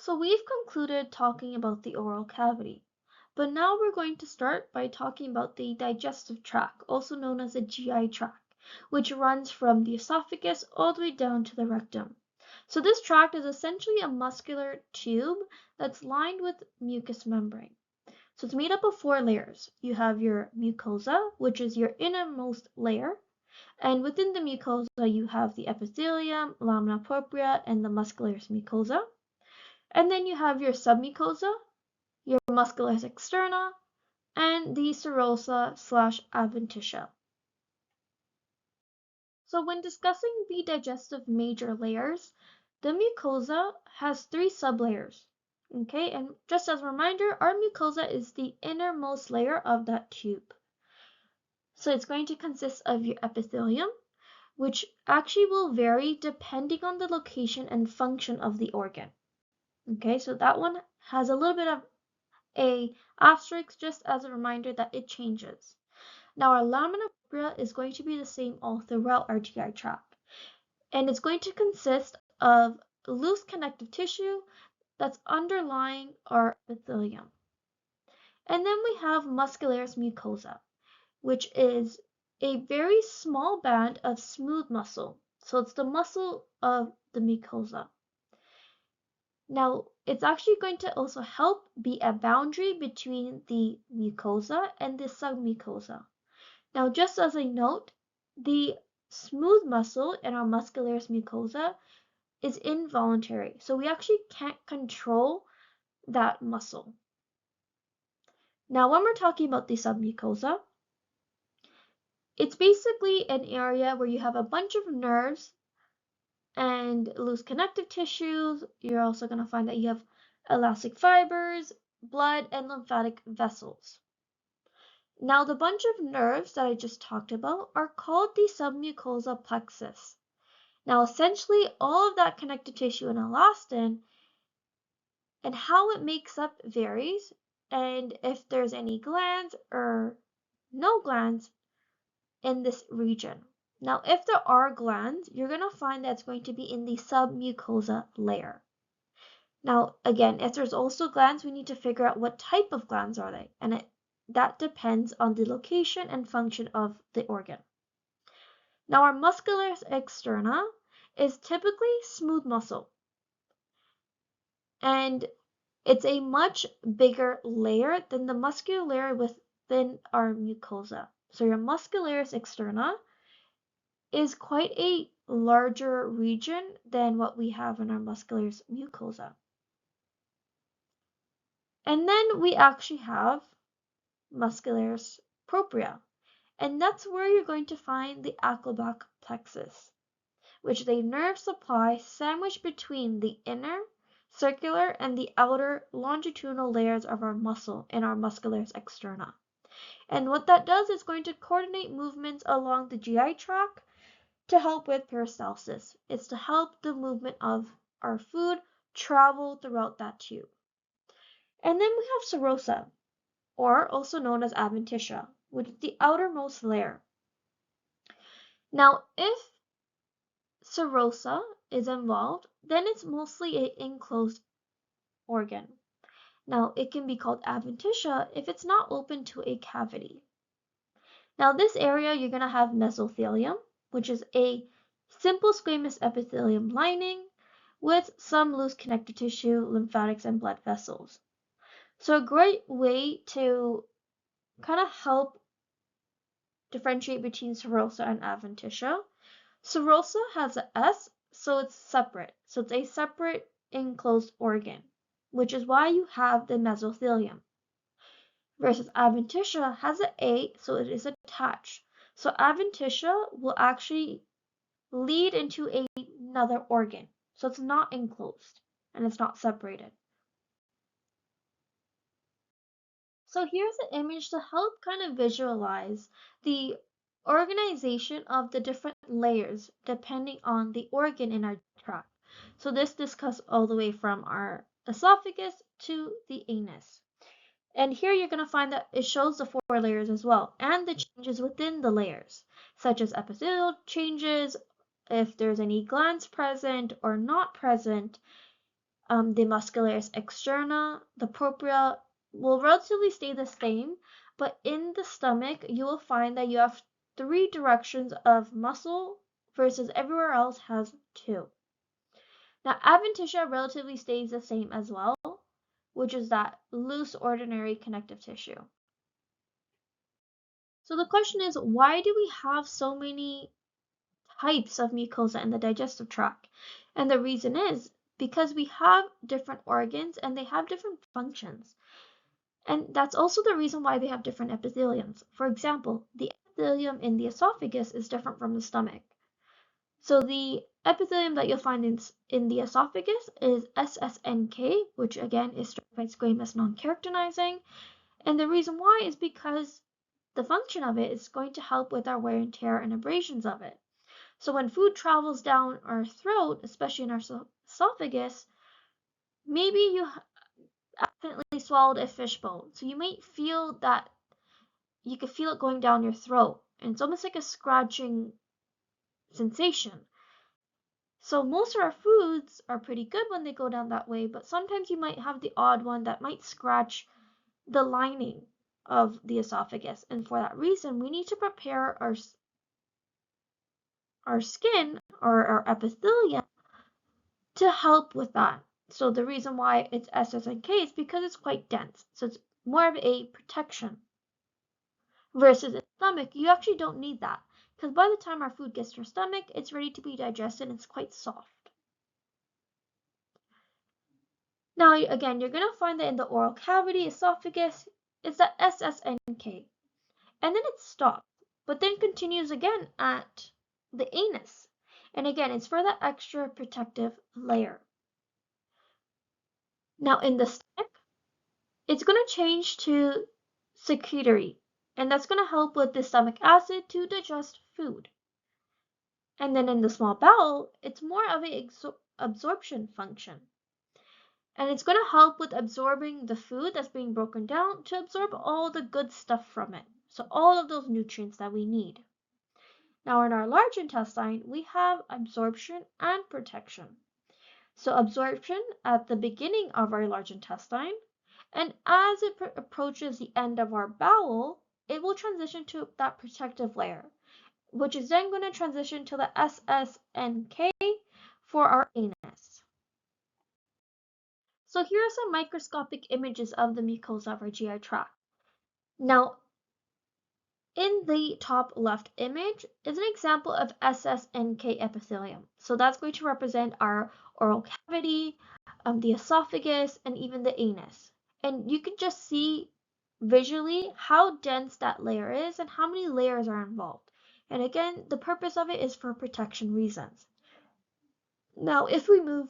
So we've concluded talking about the oral cavity, but now we're going to start by talking about the digestive tract, also known as the GI tract, which runs from the esophagus all the way down to the rectum. So this tract is essentially a muscular tube that's lined with mucous membrane. So it's made up of 4 layers. You have your mucosa, which is your innermost layer, and within the mucosa you have the epithelium, lamina propria, and the muscularis mucosa. And then you have your submucosa, your muscularis externa, and the serosa/adventitia. So when discussing the digestive major layers, the mucosa has 3 sublayers. Okay, and just as a reminder, our mucosa is the innermost layer of that tube. So it's going to consist of your epithelium, which actually will vary depending on the location and function of the organ. Okay, so that one has a little bit of a asterisk just as a reminder that it changes. Now our lamina propria is going to be the same all throughout our GI tract, and it's going to consist of loose connective tissue that's underlying our epithelium. And then we have muscularis mucosa, which is a very small band of smooth muscle. So it's the muscle of the mucosa. Now, it's actually going to also help be a boundary between the mucosa and the submucosa. Now, just as a note, the smooth muscle in our muscularis mucosa is involuntary, so we actually can't control that muscle. Now, when we're talking about the submucosa, it's basically an area where you have a bunch of nerves and loose connective tissues. You're also going to find that you have elastic fibers, blood, and lymphatic vessels. Now, the bunch of nerves that I just talked about are called the submucosal plexus. Now, essentially, all of that connective tissue and elastin and how it makes up varies, and if there's any glands or no glands in this region. Now, if there are glands, you're going to find that it's going to be in the submucosa layer. Now, again, if there's also glands, we need to figure out what type of glands are they, and that depends on the location and function of the organ. Now, our muscularis externa is typically smooth muscle, and it's a much bigger layer than the muscular layer within our mucosa. So your muscularis externa is quite a larger region than what we have in our muscularis mucosa. And then we actually have muscularis propria, and that's where you're going to find the Achelbach plexus, which is a nerve supply sandwiched between the inner, circular, and the outer longitudinal layers of our muscle in our muscularis externa. And what that does is going to coordinate movements along the GI tract to help with peristalsis. It's to help the movement of our food travel throughout that tube. And then we have serosa, or also known as adventitia, which is the outermost layer. Now, if serosa is involved, then it's mostly an enclosed organ. Now, it can be called adventitia if it's not open to a cavity. Now, this area you're going to have mesothelium, which is a simple squamous epithelium lining with some loose connective tissue, lymphatics, and blood vessels. So a great way to kind of help differentiate between serosa and adventitia. Serosa has an S, so it's separate. So it's a separate enclosed organ, which is why you have the mesothelium. Versus adventitia has an A, so it is attached. So adventitia will actually lead into another organ. So it's not enclosed and it's not separated. So here's an image to help kind of visualize the organization of the different layers depending on the organ in our tract. So this discusses all the way from our esophagus to the anus. And here you're going to find that it shows the 4 layers as well, and the changes within the layers, such as epithelial changes, if there's any glands present or not present, the muscularis externa, the propria will relatively stay the same, but in the stomach, you will find that you have 3 directions of muscle versus everywhere else has 2. Now, adventitia relatively stays the same as well, which is that loose ordinary connective tissue. So the question is, why do we have so many types of mucosa in the digestive tract? And the reason is because we have different organs and they have different functions. And that's also the reason why they have different epitheliums. For example, the epithelium in the esophagus is different from the stomach. So the epithelium that you'll find in the esophagus is SSNK, which again is stratified squamous non-keratinizing. And the reason why is because the function of it is going to help with our wear and tear and abrasions of it. So when food travels down our throat, especially in our esophagus, maybe you accidentally swallowed a fishbone. So you might feel that you could feel it going down your throat. And it's almost like a scratching sensation. So most of our foods are pretty good when they go down that way, but sometimes you might have the odd one that might scratch the lining of the esophagus. And for that reason, we need to prepare our skin or our epithelium to help with that. So the reason why it's SSNK is because it's quite dense. So it's more of a protection. Versus in stomach, you actually don't need that. Because by the time our food gets to our stomach, it's ready to be digested and it's quite soft. Now, again, you're going to find that in the oral cavity, esophagus, it's that SSNK. And then it stops, but then continues again at the anus. And again, it's for that extra protective layer. Now, in the stomach, it's going to change to secretory, and that's going to help with the stomach acid to digest food. And then in the small bowel, it's more of an absorption function. And it's going to help with absorbing the food that's being broken down to absorb all the good stuff from it. So all of those nutrients that we need. Now in our large intestine, we have absorption and protection. So absorption at the beginning of our large intestine, and as it approaches the end of our bowel, it will transition to that protective layer, which is then going to transition to the SSNK for our anus. So here are some microscopic images of the mucosa of our GI tract. Now, in the top left image is an example of SSNK epithelium. So that's going to represent our oral cavity, the esophagus, and even the anus. And you can just see visually how dense that layer is and how many layers are involved. And again, the purpose of it is for protection reasons. Now, if we move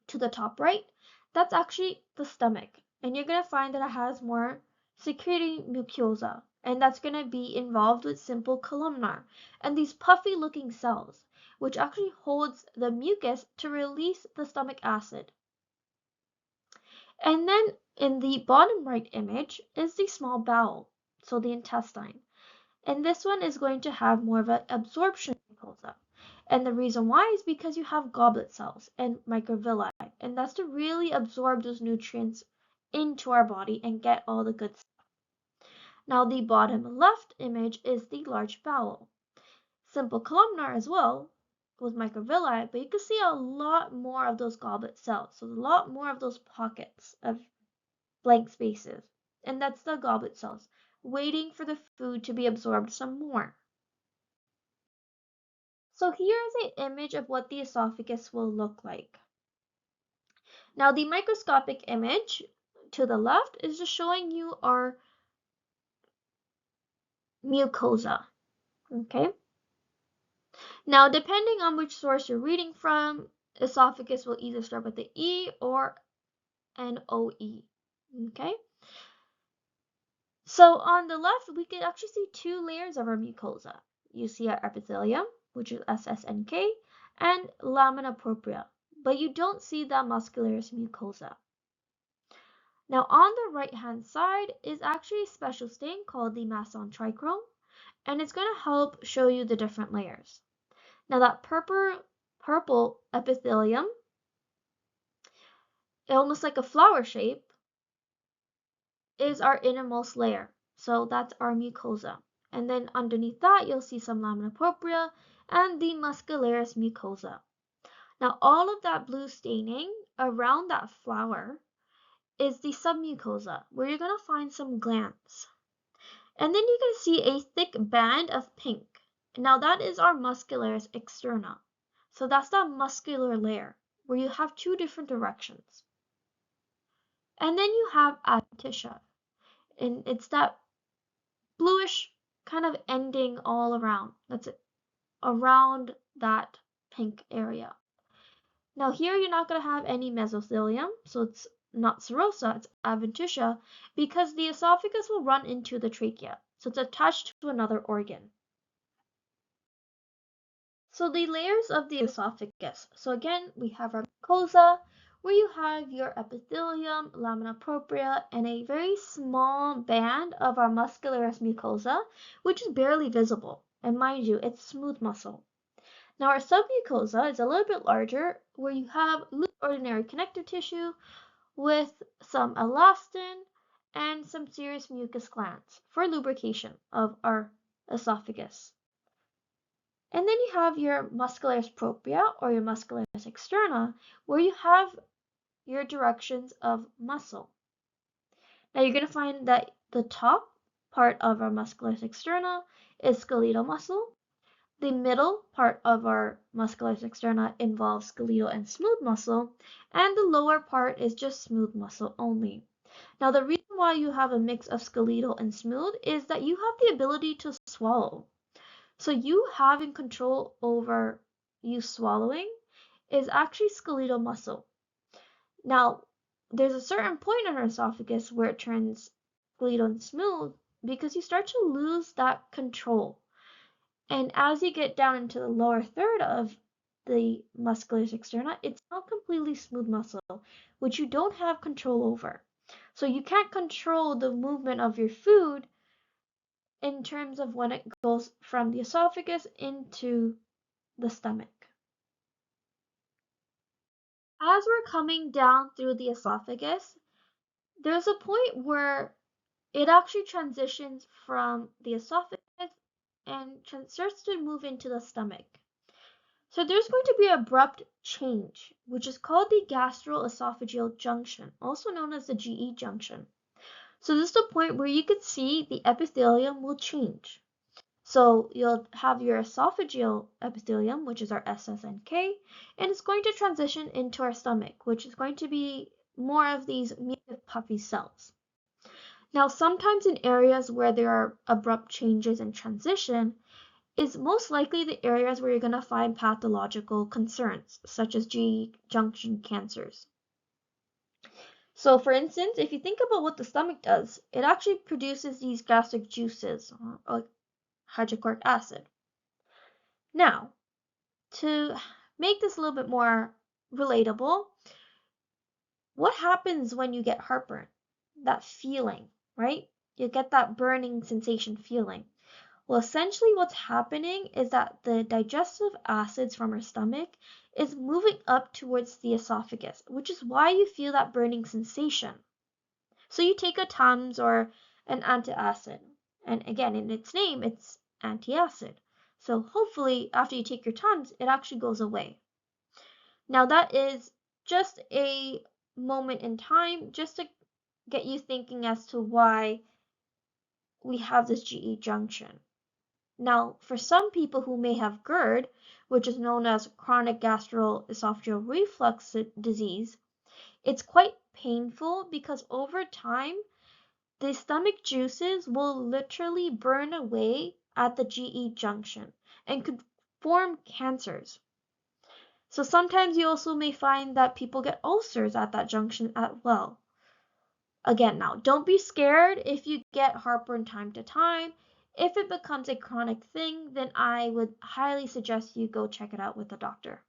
to the top right, that's actually the stomach. And you're going to find that it has more secreting mucosa. And that's going to be involved with simple columnar and these puffy looking cells, which actually holds the mucus to release the stomach acid. And then in the bottom right image is the small bowel, so the intestine. And this one is going to have more of an absorption mucosa. And the reason why is because you have goblet cells and microvilli, and that's to really absorb those nutrients into our body and get all the good stuff. Now the bottom left image is the large bowel. Simple columnar as well with microvilli, but you can see a lot more of those goblet cells. So a lot more of those pockets of blank spaces. And that's the goblet cells, waiting for the food to be absorbed some more. So here's an image of what the esophagus will look like. Now the microscopic image to the left is just showing you our mucosa, okay? Now depending on which source you're reading from, esophagus will either start with the E or an OE, okay? So on the left, we can actually see 2 layers of our mucosa. You see our epithelium, which is SSNK, and lamina propria, but you don't see the muscularis mucosa. Now on the right hand side is actually a special stain called the Masson trichrome, and it's going to help show you the different layers. Now that purple epithelium almost like a flower shape, is our innermost layer. So that's our mucosa. And then underneath that, you'll see some lamina propria and the muscularis mucosa. Now, all of that blue staining around that flower is the submucosa, where you're going to find some glands. And then you're going to see a thick band of pink. Now, that is our muscularis externa. So that's that muscular layer, where you have two different directions. And then you have adventitia, and it's that bluish kind of ending all around. That's it, around that pink area. Now here you're not going to have any mesothelium, so it's not serosa, it's adventitia, because the esophagus will run into the trachea, so it's attached to another organ. So the layers of the esophagus. So again, we have our mucosa, where you have your epithelium, lamina propria, and a very small band of our muscularis mucosa, which is barely visible. And mind you, it's smooth muscle. Now our submucosa is a little bit larger, where you have loose ordinary connective tissue with some elastin and some serous mucus glands for lubrication of our esophagus. And then you have your muscularis propria or your muscularis externa, where you have your directions of muscle. Now you're going to find that the top part of our muscularis externa is skeletal muscle. The middle part of our muscularis externa involves skeletal and smooth muscle, and the lower part is just smooth muscle only. Now the reason why you have a mix of skeletal and smooth is that you have the ability to swallow. So you having control over you swallowing is actually skeletal muscle. Now, there's a certain point in our esophagus where it turns skeletal and smooth because you start to lose that control. And as you get down into the lower third of the muscularis externa, it's not completely smooth muscle, which you don't have control over. So you can't control the movement of your food in terms of when it goes from the esophagus into the stomach. As we're coming down through the esophagus, there's a point where it actually transitions from the esophagus and starts to move into the stomach. So there's going to be an abrupt change, which is called the gastroesophageal junction, also known as the GE junction. So this is the point where you could see the epithelium will change. So you'll have your esophageal epithelium, which is our SSNK, and it's going to transition into our stomach, which is going to be more of these mucus puffy cells. Now, sometimes in areas where there are abrupt changes and transition is most likely the areas where you're going to find pathological concerns, such as GE junction cancers. So for instance, if you think about what the stomach does, it actually produces these gastric juices, or hydrochloric acid. Now, to make this a little bit more relatable, what happens when you get heartburn? That feeling, right? You get that burning sensation feeling. Well, essentially what's happening is that the digestive acids from our stomach is moving up towards the esophagus, which is why you feel that burning sensation. So you take a Tums or an antacid, and again, in its name, it's antacid. So hopefully after you take your Tums, it actually goes away. Now that is just a moment in time, just to get you thinking as to why we have this GE junction. Now, for some people who may have GERD, which is known as chronic gastroesophageal reflux disease, it's quite painful because over time, the stomach juices will literally burn away at the GE junction and could form cancers. So sometimes you also may find that people get ulcers at that junction as well. Again, now don't be scared if you get heartburn time to time. If it becomes a chronic thing, then I would highly suggest you go check it out with a doctor.